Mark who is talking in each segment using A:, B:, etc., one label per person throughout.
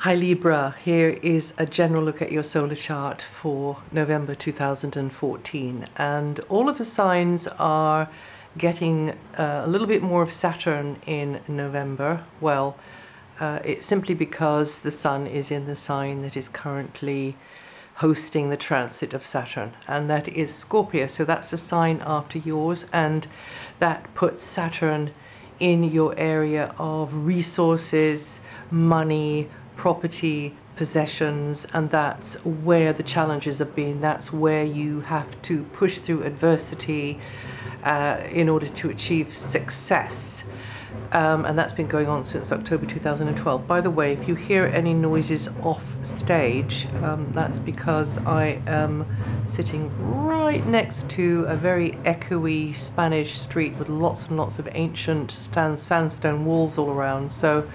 A: Hi Libra, here is a general look at your solar chart for November 2014, and all of the signs are getting a little bit more of Saturn in November. Well, it's simply because the Sun is in the sign that is currently hosting the transit of Saturn, and that is Scorpio, so that's the sign after yours, and that puts Saturn in your area of resources, money, property, possessions, and that's where the challenges have been. That's where you have to push through adversity in order to achieve success. And that's been going on since October 2012. By the way, if you hear any noises off stage, that's because I am sitting right next to a very echoey Spanish street with lots and lots of ancient sandstone walls all around. So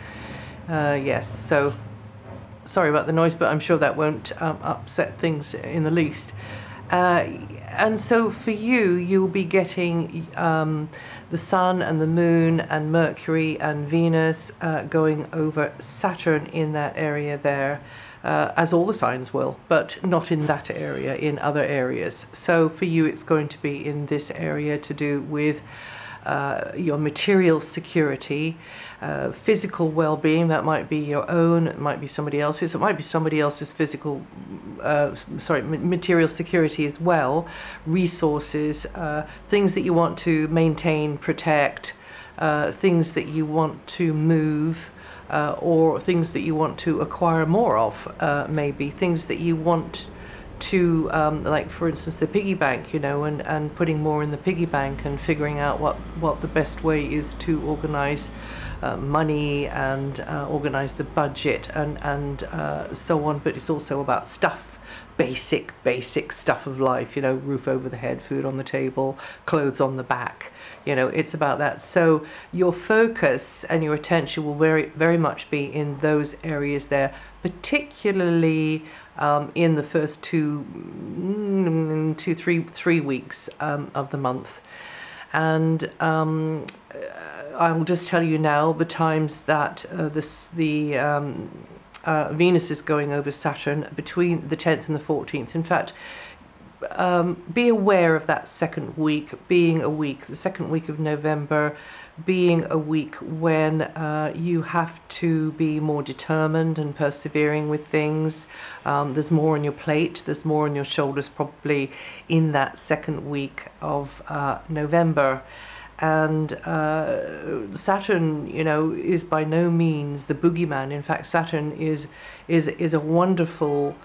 A: yes, so sorry about the noise, but I'm sure that won't upset things in the least. And so for you, you'll be getting the Sun and the Moon and Mercury and Venus going over Saturn in that area there, as all the signs will, but not in that area, in other areas. So for you, it's going to be in this area to do with your material security, physical well-being. That might be your own, it might be somebody else's, it might be somebody else's physical, material security as well, resources, things that you want to maintain, protect, things that you want to move, or things that you want to acquire more of, maybe things that you want to, like for instance the piggy bank, you know, and putting more in the piggy bank and figuring out what the best way is to organize money and organize the budget and so on. But it's also about stuff, basic stuff of life, you know, roof over the head, food on the table, clothes on the back, you know, it's about that. So your focus and your attention will very much be in those areas there, particularly in the first three weeks of the month. And I will just tell you now the times that Venus is going over Saturn between the 10th and the 14th. In fact, be aware of that second week being a week, the second week of November being a week when you have to be more determined and persevering with things. There's more on your plate, there's more on your shoulders probably in that second week of November. And Saturn, you know, is by no means the boogeyman. In fact, Saturn is a wonderful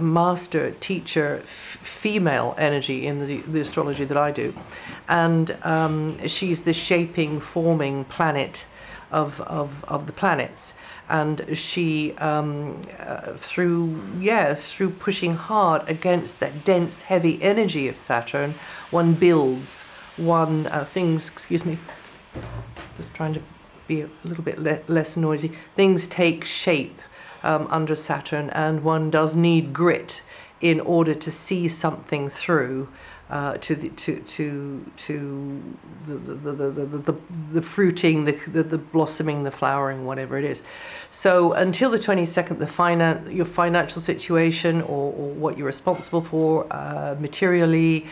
A: master teacher, female energy in the astrology that I do, and she's the shaping, forming planet of the planets, and she through pushing hard against that dense, heavy energy of Saturn, one builds, things, excuse me, just trying to be a little bit less noisy, things take shape under Saturn, and one does need grit in order to see something through to the fruiting, the blossoming, the flowering, whatever it is. So until the 22nd, your financial situation or what you're responsible for materially,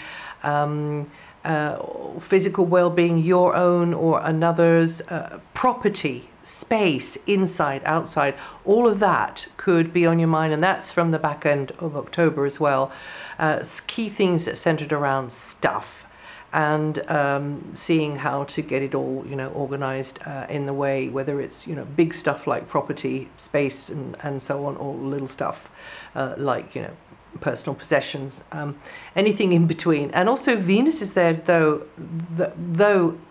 A: physical well-being, your own or another's, property, space, inside, outside, all of that could be on your mind, and that's from the back end of October as well. Key things that centered around stuff and seeing how to get it all, you know, organized in the way, whether it's, you know, big stuff like property, space, and so on, or little stuff like, you know, personal possessions, anything in between. And also Venus is there, though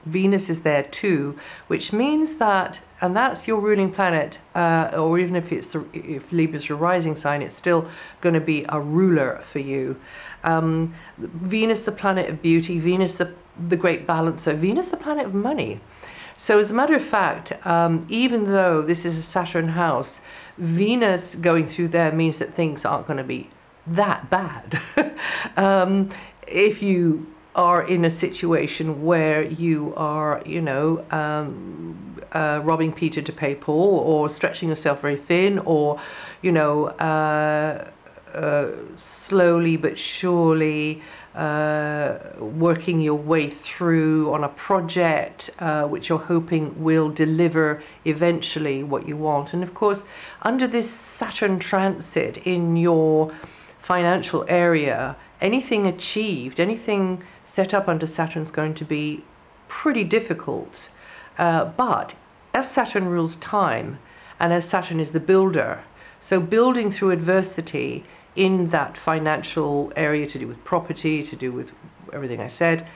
A: Venus is there too, which means that, and that's your ruling planet, or even if Libra's your rising sign, it's still going to be a ruler for you. Venus, the planet of beauty, Venus, the great balancer, Venus, the planet of money. So as a matter of fact, even though this is a Saturn house, Venus going through there means that things aren't going to be that bad. If you are in a situation where you are, you know, robbing Peter to pay Paul, or stretching yourself very thin, or, you know, slowly but surely working your way through on a project which you're hoping will deliver eventually what you want. And of course, under this Saturn transit in your financial area, anything achieved, anything set up under Saturn is going to be pretty difficult. But as Saturn rules time, and as Saturn is the builder, so building through adversity in that financial area, to do with property, to do with everything I said,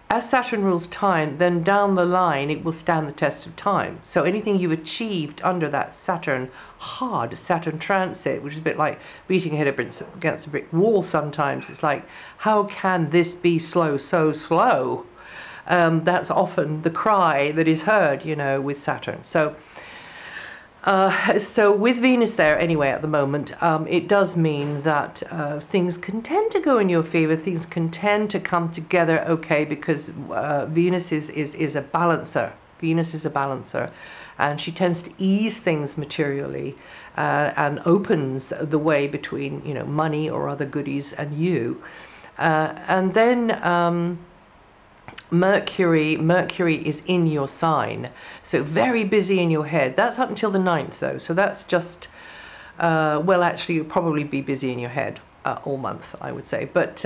A: as Saturn rules time, then down the line it will stand the test of time. So anything you've achieved under that hard Saturn transit, which is a bit like beating your head against a brick wall sometimes, it's like, how can this be slow, so slow? That's often the cry that is heard, you know, with Saturn. So with Venus there anyway at the moment, it does mean that things can tend to go in your favor, things can tend to come together okay, because Venus is a balancer. Venus is a balancer, and she tends to ease things materially and opens the way between, you know, money or other goodies and you. And then Mercury is in your sign, so very busy in your head. That's up until the 9th though, so that's just, well, actually you'll probably be busy in your head all month, I would say, but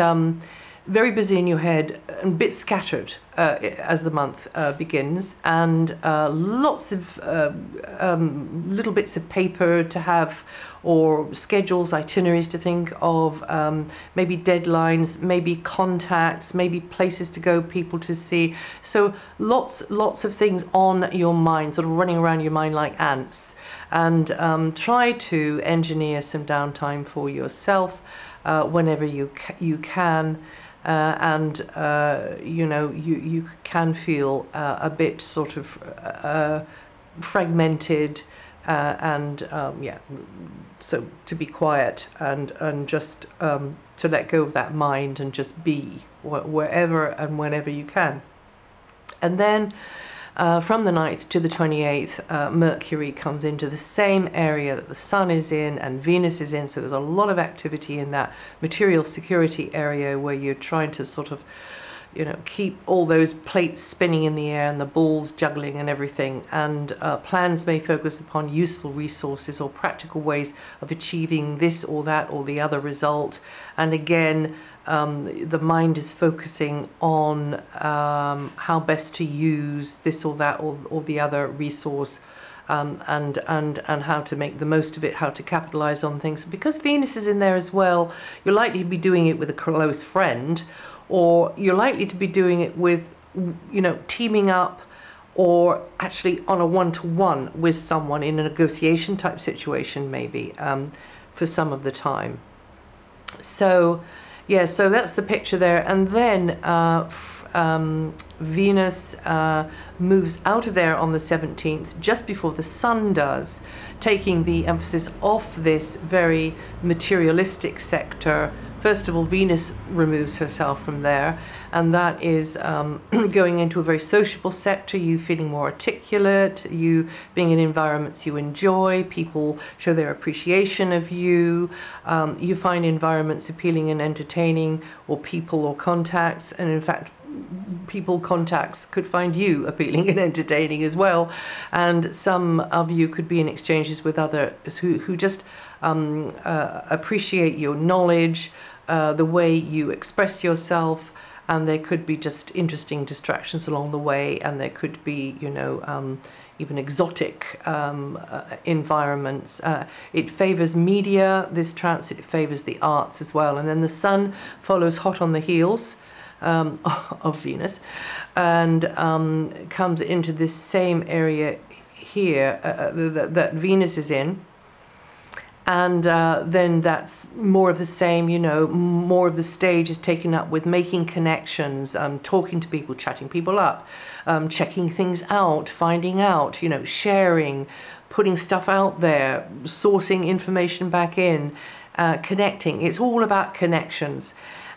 A: very busy in your head and a bit scattered as the month begins, and lots of little bits of paper to have, or schedules, itineraries to think of, maybe deadlines, maybe contacts, maybe places to go, people to see. So lots of things on your mind, sort of running around your mind like ants. And try to engineer some downtime for yourself whenever you can. You know, you can feel a bit sort of fragmented, yeah, so to be quiet and just to let go of that mind and just be wherever and whenever you can. And then from the 9th to the 28th, Mercury comes into the same area that the Sun is in and Venus is in, so there's a lot of activity in that material security area where you're trying to sort of, you know, keep all those plates spinning in the air and the balls juggling and everything. And plans may focus upon useful resources or practical ways of achieving this or that or the other result. And again, the mind is focusing on how best to use this or that or the other resource, and how to make the most of it, how to capitalize on things. Because Venus is in there as well, you're likely to be doing it with a close friend, or you're likely to be doing it with, you know, teaming up, or actually on a one-to-one with someone in a negotiation type situation maybe, for some of the time. So yeah, so that's the picture there. And then Venus moves out of there on the 17th, just before the Sun does, taking the emphasis off this very materialistic sector. First of all, Venus removes herself from there, and that is going into a very sociable sector, you feeling more articulate, you being in environments you enjoy, people show their appreciation of you, you find environments appealing and entertaining, or people or contacts, and in fact, people contacts could find you appealing and entertaining as well. And some of you could be in exchanges with others who just appreciate your knowledge, the way you express yourself, and there could be just interesting distractions along the way, and there could be, you know, even exotic environments. It favors media, this transit, it favors the arts as well. And then the Sun follows hot on the heels of Venus, and comes into this same area here that Venus is in. And then that's more of the same, you know, more of the stage is taken up with making connections, talking to people, chatting people up, checking things out, finding out, you know, sharing, putting stuff out there, sourcing information back in, connecting. It's all about connections.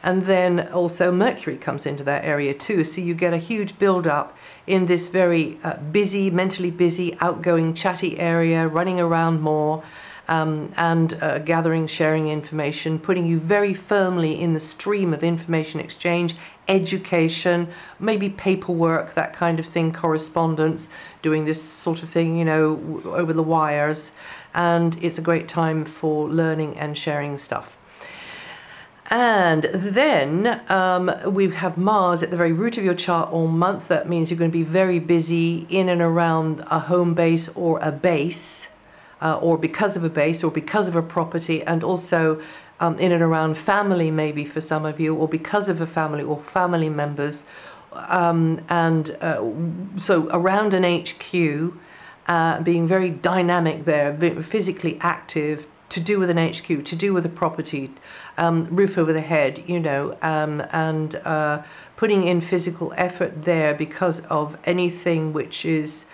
A: And then also Mercury comes into that area too. So you get a huge build-up in this very busy, mentally busy, outgoing, chatty area, running around more, and gathering, sharing information, putting you very firmly in the stream of information exchange, education, maybe paperwork, that kind of thing, correspondence, doing this sort of thing, you know, over the wires. And it's a great time for learning and sharing stuff. And then we have Mars at the very root of your chart all month. That means you're going to be very busy in and around a home base or a base, or because of a base or because of a property, and also in and around family, maybe for some of you, or because of a family or family members. So around an HQ, being very dynamic there, physically active, to do with an HQ, to do with a property, roof over the head, you know, and putting in physical effort there because of anything which is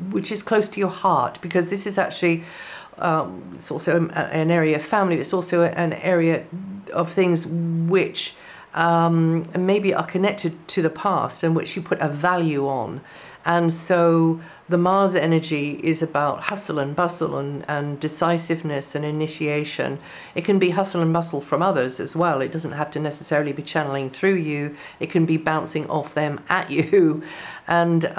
A: which is close to your heart, because this is actually it's also an area of family. It's also an area of things which maybe are connected to the past and which you put a value on. And so the Mars energy is about hustle and bustle and decisiveness and initiation. It can be hustle and bustle from others as well. It doesn't have to necessarily be channeling through you. It can be bouncing off them at you. And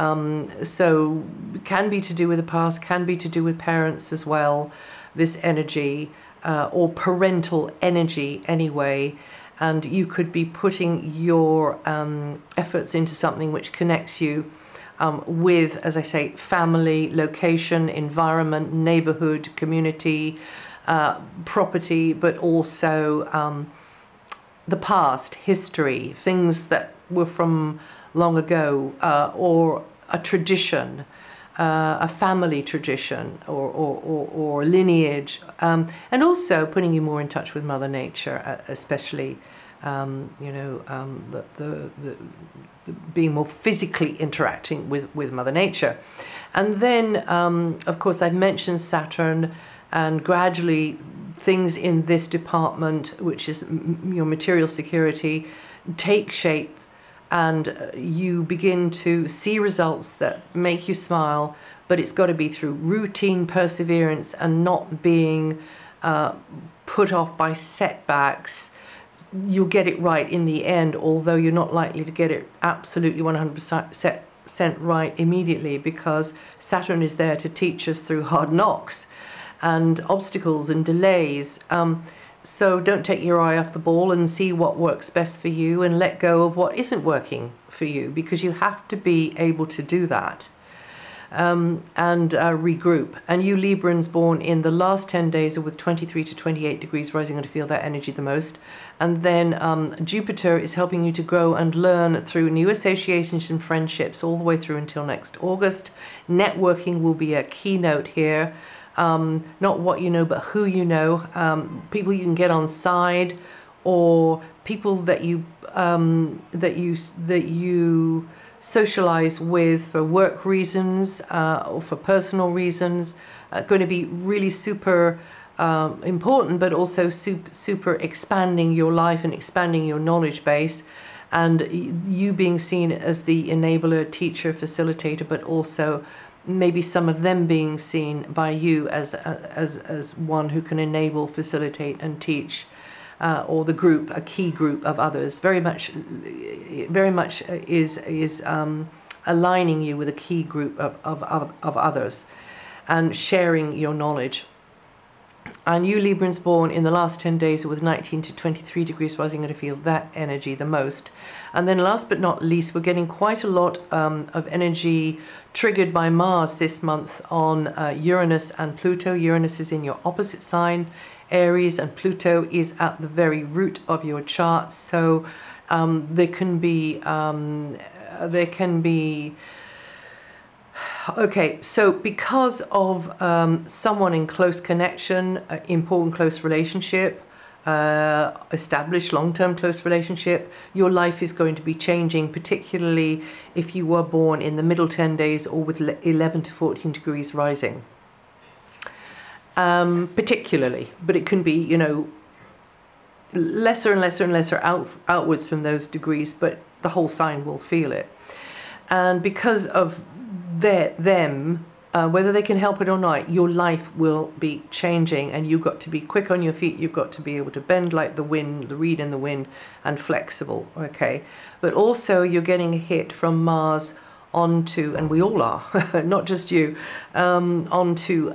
A: so it can be to do with the past, can be to do with parents as well, this energy, or parental energy anyway. And you could be putting your efforts into something which connects you with, as I say, family, location, environment, neighborhood, community, property, but also the past, history, things that were from long ago, or a tradition, a family tradition, or lineage, and also putting you more in touch with Mother Nature, especially you know, the being more physically interacting with Mother Nature. And then of course I've mentioned Saturn, and gradually things in this department, which is your material security, take shape, and you begin to see results that make you smile, but it's got to be through routine perseverance and not being put off by setbacks. You'll get it right in the end, although you're not likely to get it absolutely 100% right immediately, because Saturn is there to teach us through hard knocks and obstacles and delays. So don't take your eye off the ball, and see what works best for you and let go of what isn't working for you, because you have to be able to do that. And regroup. And you Librans born in the last 10 days are with 23 to 28 degrees rising, going to feel that energy the most. And then Jupiter is helping you to grow and learn through new associations and friendships all the way through until next August. Networking will be a keynote here. Not what you know, but who you know. People you can get on side, or people that you socialize with for work reasons, or for personal reasons, going to be really super important, but also super expanding your life and expanding your knowledge base, and you being seen as the enabler, teacher, facilitator, but also maybe some of them being seen by you as one who can enable, facilitate, and teach. Or the group, a key group of others, very much is aligning you with a key group of others, and sharing your knowledge. And you Librans born in the last 10 days with 19 to 23 degrees rising, going to feel that energy the most. And then last but not least, we're getting quite a lot of energy triggered by Mars this month on Uranus and Pluto. Uranus is in your opposite sign, Aries, and Pluto is at the very root of your chart. So there can be okay, so because of someone in close connection, important close relationship, established long-term close relationship, your life is going to be changing, particularly if you were born in the middle 10 days or with 11 to 14 degrees rising. particularly, but it can be, you know, lesser and lesser and lesser outwards from those degrees, but the whole sign will feel it. And because of them, whether they can help it or not, your life will be changing, and you've got to be quick on your feet. You've got to be able to bend like the wind, the reed in the wind, and flexible, okay? But also you're getting a hit from Mars onto, and we all are, not just you, onto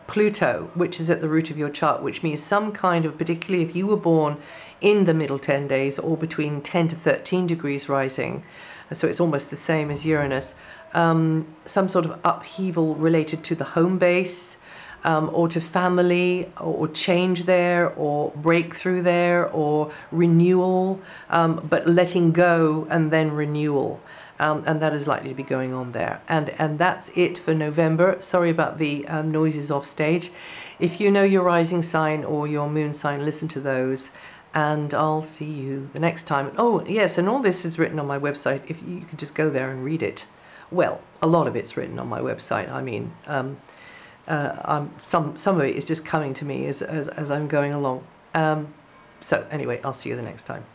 A: Pluto, which is at the root of your chart, which means some kind of, particularly if you were born in the middle 10 days or between 10 to 13 degrees rising, so it's almost the same as Uranus, some sort of upheaval related to the home base, or to family, or change there, or breakthrough there, or renewal, but letting go and then renewal. And that is likely to be going on there. And that's it for November. Sorry about the noises off stage. If you know your rising sign or your moon sign, listen to those. And I'll see you the next time. Oh, yes, and all this is written on my website. If you could just go there and read it. Well, a lot of it's written on my website. I mean, some of it is just coming to me as I'm going along. So anyway, I'll see you the next time.